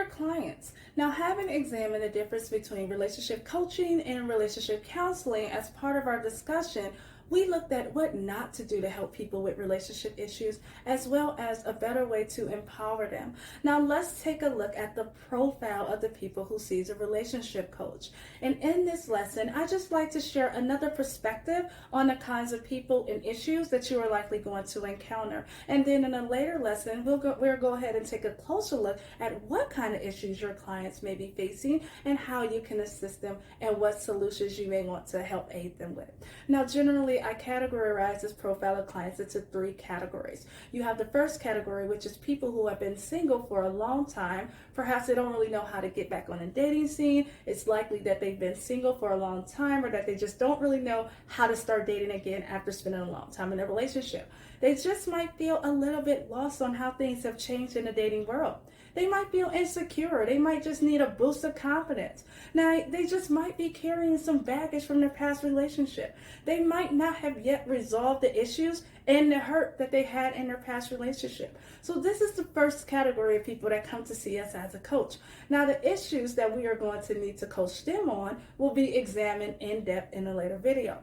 your clients. Now, having examined the difference between relationship coaching and relationship counseling as part of our discussion, we looked at what not to do to help people with relationship issues, as well as a better way to empower them. Now, let's take a look at the profile of the people who sees a relationship coach. And in this lesson, I just like to share another perspective on the kinds of people and issues that you are likely going to encounter. And then in a later lesson, we'll go ahead and take a closer look at what kind of issues your clients may be facing and how you can assist them and what solutions you may want to help aid them with. Now, generally, I categorize this profile of clients into three categories. You have the first category, which is people who have been single for a long time. Perhaps they don't really know how to get back on the dating scene. It's likely that they've been single for a long time, or that they just don't really know how to start dating again after spending a long time in a relationship. They just might feel a little bit lost on how things have changed in the dating world. They might feel insecure. They might just need a boost of confidence. Now, they just might be carrying some baggage from their past relationship. They might not have yet resolved the issues and the hurt that they had in their past relationship. So this is the first category of people that come to see us as a coach. Now, the issues that we are going to need to coach them on will be examined in depth in a later video.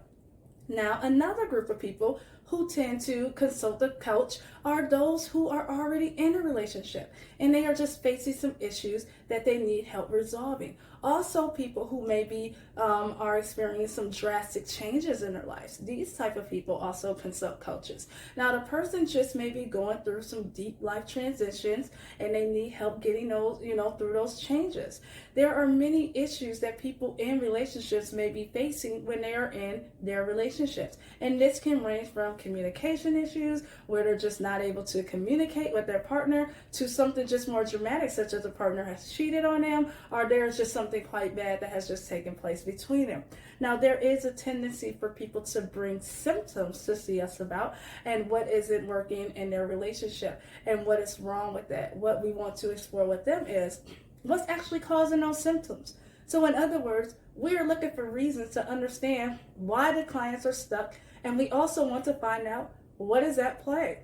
Now, another group of people who tend to consult a coach are those who are already in a relationship and they are just facing some issues that they need help resolving. Also, people who maybe are experiencing some drastic changes in their lives. These type of people also consult coaches. Now, the person just may be going through some deep life transitions and they need help getting those, through those changes. There are many issues that people in relationships may be facing when they are in their relationships. And this can range from communication issues, where they're just not able to communicate with their partner, to something just more dramatic, such as a partner has cheated on them, or there's just something quite bad that has just taken place between them. Now, there is a tendency for people to bring symptoms to see us about, and what isn't working in their relationship, and what is wrong with that. What we want to explore with them is what's actually causing those symptoms. So in other words, we are looking for reasons to understand why the clients are stuck, and we also want to find out what is at play.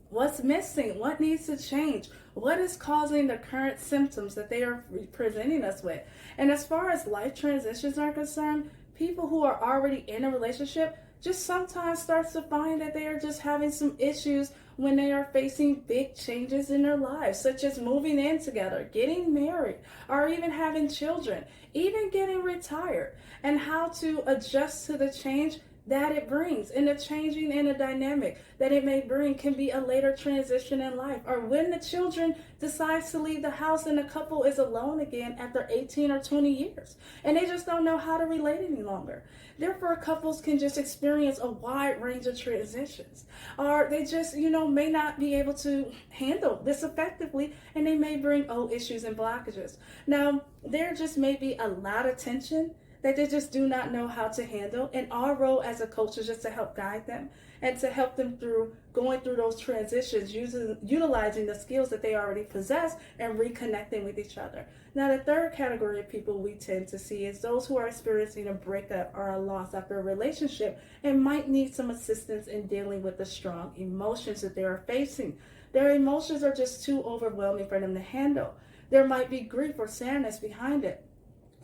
What's missing? What needs to change? What is causing the current symptoms that they are presenting us with? And as far as life transitions are concerned, people who are already in a relationship just sometimes starts to find that they are just having some issues when they are facing big changes in their lives, such as moving in together, getting married, or even having children, even getting retired, and how to adjust to the change that it brings, and the changing in a dynamic that it may bring can be a later transition in life, or when the children decides to leave the house and the couple is alone again after 18 or 20 years, and they just don't know how to relate any longer. Therefore, couples can just experience a wide range of transitions, or they just, may not be able to handle this effectively, and they may bring old issues and blockages. Now, there just may be a lot of tension that they just do not know how to handle. And our role as a coach is just to help guide them and to help them through going through those transitions, utilizing the skills that they already possess and reconnecting with each other. Now, the third category of people we tend to see is those who are experiencing a breakup or a loss after a relationship and might need some assistance in dealing with the strong emotions that they are facing. Their emotions are just too overwhelming for them to handle. There might be grief or sadness behind it.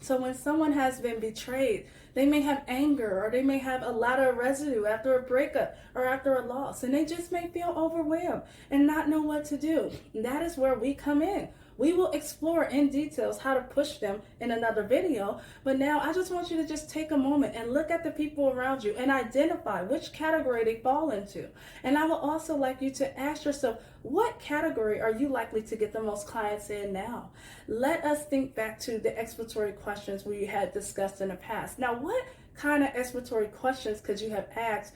So when someone has been betrayed, they may have anger, or they may have a lot of residue after a breakup or after a loss, and they just may feel overwhelmed and not know what to do. And that is where we come in. We will explore in details how to push them in another video, but now I just want you to just take a moment and look at the people around you and identify which category they fall into. And I will also like you to ask yourself, what category are you likely to get the most clients in now? Let us think back to the exploratory questions we had discussed in the past. Now, what kind of exploratory questions could you have asked,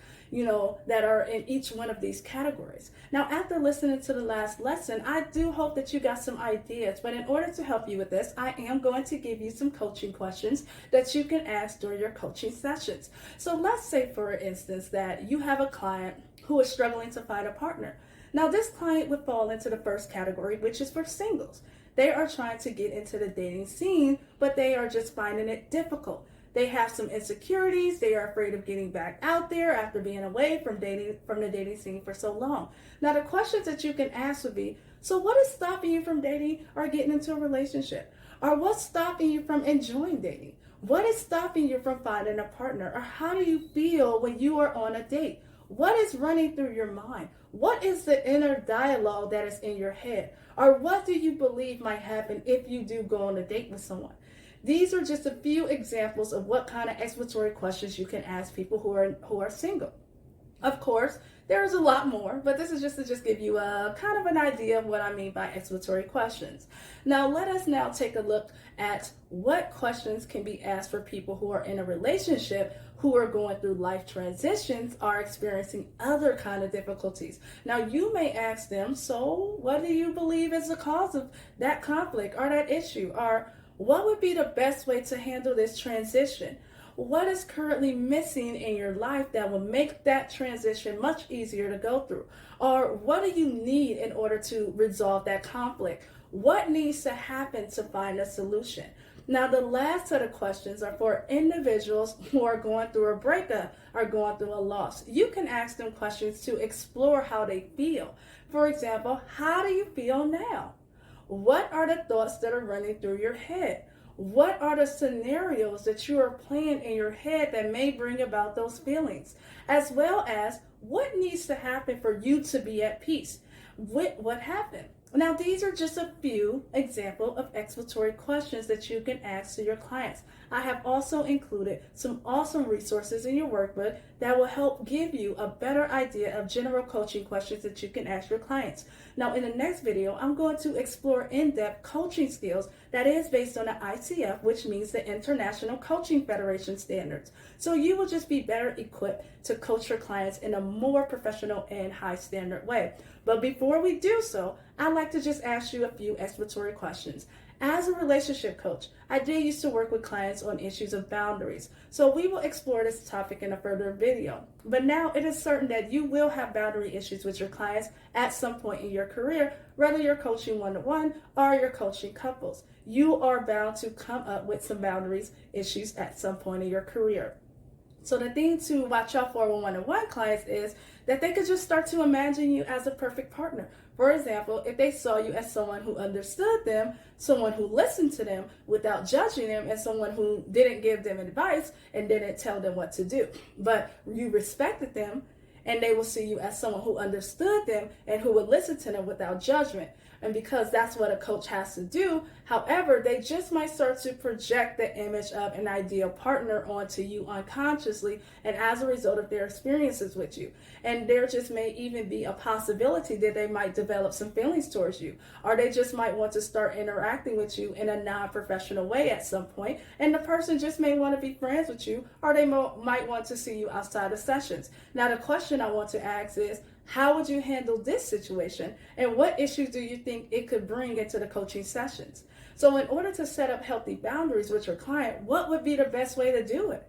that are in each one of these categories? Now, after listening to the last lesson, I do hope that you got some ideas, but in order to help you with this, I am going to give you some coaching questions that you can ask during your coaching sessions. So let's say, for instance, that you have a client who is struggling to find a partner. Now, this client would fall into the first category, which is for singles. They are trying to get into the dating scene, but they are just finding it difficult. They have some insecurities. They are afraid of getting back out there after being away from the dating scene for so long. Now, the questions that you can ask would be, So what is stopping you from dating or getting into a relationship? Or what's stopping you from enjoying dating? What is stopping you from finding a partner? Or how do you feel when you are on a date? What is running through your mind? What is the inner dialogue that is in your head? Or what do you believe might happen if you do go on a date with someone? These are just a few examples of what kind of exploratory questions you can ask people who are single. Of course, there's a lot more, but this is just to give you a kind of an idea of what I mean by exploratory questions. Now, let us now take a look at what questions can be asked for people who are in a relationship who are going through life transitions, are experiencing other kind of difficulties. Now, you may ask them, so what do you believe is the cause of that conflict or that issue? Or what would be the best way to handle this transition? What is currently missing in your life that will make that transition much easier to go through? Or what do you need in order to resolve that conflict? What needs to happen to find a solution? Now, the last set of questions are for individuals who are going through a breakup or going through a loss. You can ask them questions to explore how they feel. For example, how do you feel now? What are the thoughts that are running through your head? What are the scenarios that you are playing in your head that may bring about those feelings? As well as what needs to happen for you to be at peace with what happened? Now, these are just a few examples of exploratory questions that you can ask to your clients. I have also included some awesome resources in your workbook that will help give you a better idea of general coaching questions that you can ask your clients. Now, in the next video, I'm going to explore in-depth coaching skills that is based on the ICF, which means the International Coaching Federation standards. So you will just be better equipped to coach your clients in a more professional and high standard way. But before we do so, I'd like to just ask you a few exploratory questions. As a relationship coach, I did used to work with clients on issues of boundaries. So we will explore this topic in a further video. But now it is certain that you will have boundary issues with your clients at some point in your career, whether you're coaching one-to-one or you're coaching couples. You are bound to come up with some boundaries issues at some point in your career. So the thing to watch out for with one-on-one clients is that they could just start to imagine you as a perfect partner. For example, if they saw you as someone who understood them, someone who listened to them without judging them, and someone who didn't give them advice and didn't tell them what to do, but you respected them, and they will see you as someone who understood them and who would listen to them without judgment. And because that's what a coach has to do, however, they just might start to project the image of an ideal partner onto you unconsciously, and as a result of their experiences with you. And there just may even be a possibility that they might develop some feelings towards you, or they just might want to start interacting with you in a non-professional way at some point, and the person just may want to be friends with you, or they might want to see you outside of sessions. Now, the question I want to ask is, how would you handle this situation, and what issues do you think it could bring into the coaching sessions? So in order to set up healthy boundaries with your client, what would be the best way to do it?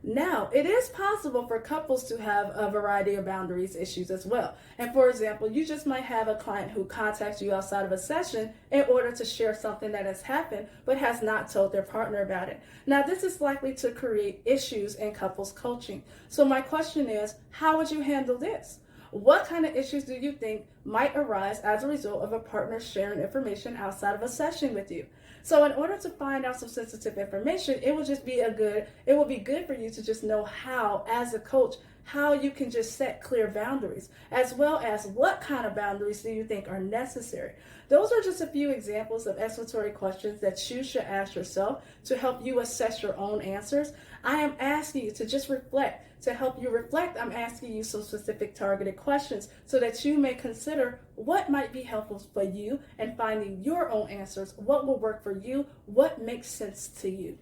Now, it is possible for couples to have a variety of boundaries issues as well. And for example, you just might have a client who contacts you outside of a session in order to share something that has happened but has not told their partner about it. Now, this is likely to create issues in couples coaching. So my question is, how would you handle this? What kind of issues do you think might arise as a result of a partner sharing information outside of a session with you? So in order to find out some sensitive information, it will be good for you to just know how, as a coach, how you can just set clear boundaries, as well as what kind of boundaries do you think are necessary. Those are just a few examples of exploratory questions that you should ask yourself to help you assess your own answers. I am asking you to just reflect. To help you reflect, I'm asking you some specific targeted questions so that you may consider what might be helpful for you and finding your own answers, what will work for you, what makes sense to you.